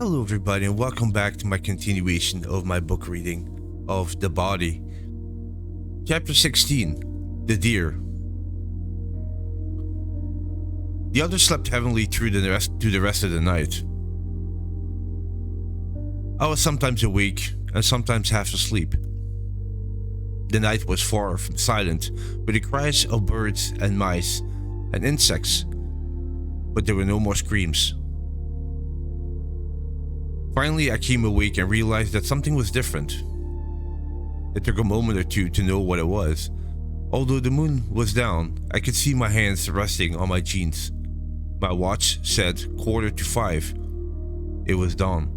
Hello, everybody, and welcome back to my continuation of my book reading of The Body. Chapter 16 The Deer. The others slept heavily through the rest of the night. I was sometimes awake and sometimes half asleep. The night was far from silent, with the cries of birds and mice and insects, but there were no more screams. Finally, I came awake and realized that something was different. It took a moment or two to know what it was. Although the moon was down, I could see my hands resting on my jeans. My watch said 4:45. It was dawn.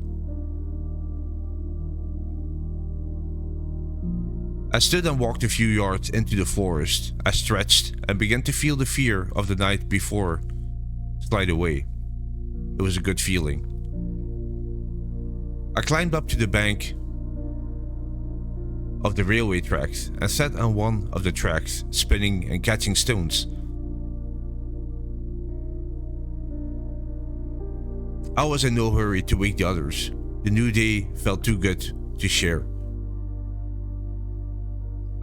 I stood and walked a few yards into the forest. I stretched and began to feel the fear of the night before slide away. It was a good feeling. I climbed up to the bank of the railway tracks and sat on one of the tracks, spinning and catching stones. I was in no hurry to wake the others. The new day felt too good to share.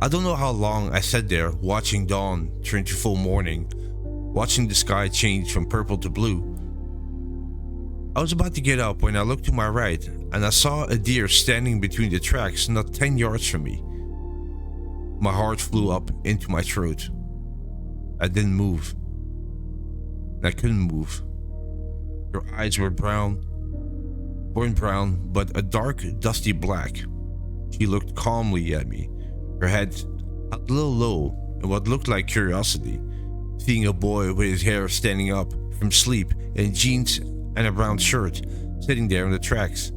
I don't know how long I sat there watching dawn turn to full morning, watching the sky change from purple to blue. I was about to get up when I looked to my right and I saw a deer standing between the tracks not 10 yards from me. My heart flew up into my throat. I didn't move. I couldn't move. Her eyes were born brown, but a dark, dusty black. She looked calmly at me, her head held a little low in what looked like curiosity, seeing a boy with his hair standing up from sleep in jeans and a brown shirt sitting there on the tracks.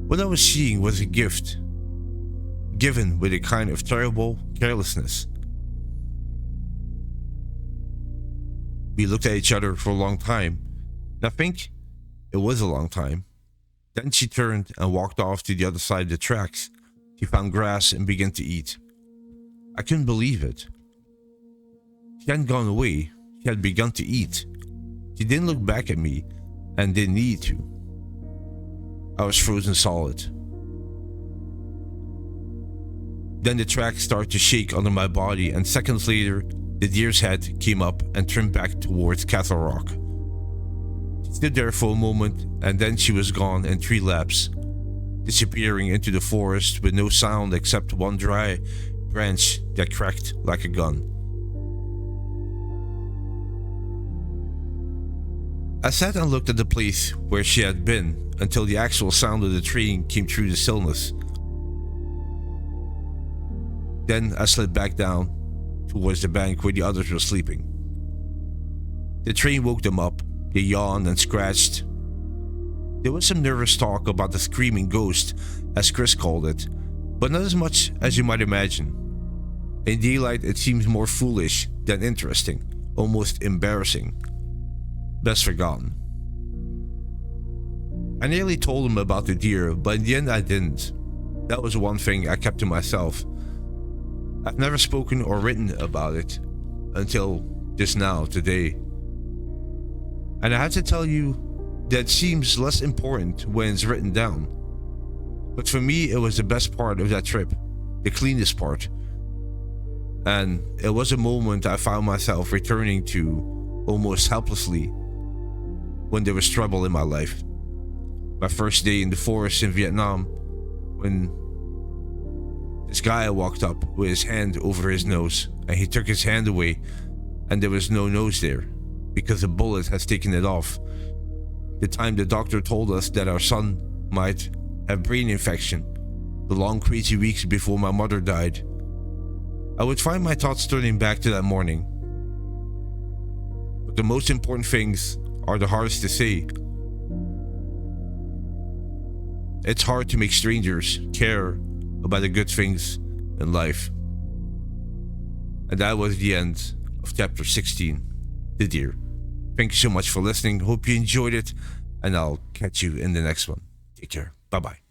What I was seeing was a gift, given with a kind of terrible carelessness. We looked at each other for a long time, and I think it was a long time. Then she turned and walked off to the other side of the tracks. She found grass and began to eat. I couldn't believe it. She hadn't gone away, she had begun to eat. She didn't look back at me and didn't need to. I was frozen solid. Then the track started to shake under my body, and seconds later, the deer's head came up and turned back towards Castle Rock. She stood there for a moment, and then she was gone in 3 laps, disappearing into the forest with no sound except one dry branch that cracked like a gun. I sat and looked at the place where she had been until the actual sound of the train came through the stillness. Then I slid back down towards the bank where the others were sleeping. The train woke them up. They yawned and scratched. There was some nervous talk about the screaming ghost, as Chris called it, but not as much as you might imagine. In daylight, it seems more foolish than interesting, almost embarrassing. Best forgotten. I nearly told him about the deer, but in the end I didn't. That was one thing I kept to myself. I've never spoken or written about it until just now, today. And I have to tell you that it seems less important when it's written down. But for me, it was the best part of that trip, the cleanest part. And it was a moment I found myself returning to almost helplessly when there was trouble in my life. My first day in the forest in Vietnam, when this guy walked up with his hand over his nose, and he took his hand away, and there was no nose there because a bullet has taken it off. The time the doctor told us that our son might have brain infection, the long crazy weeks before my mother died. I would find my thoughts turning back to that morning. But the most important things are the hardest to say. It's hard to make strangers care about the good things in life. And that was the end of chapter 16, The Deer. Thank you so much for listening. Hope you enjoyed it, and I'll catch you in the next one. Take care. Bye-bye.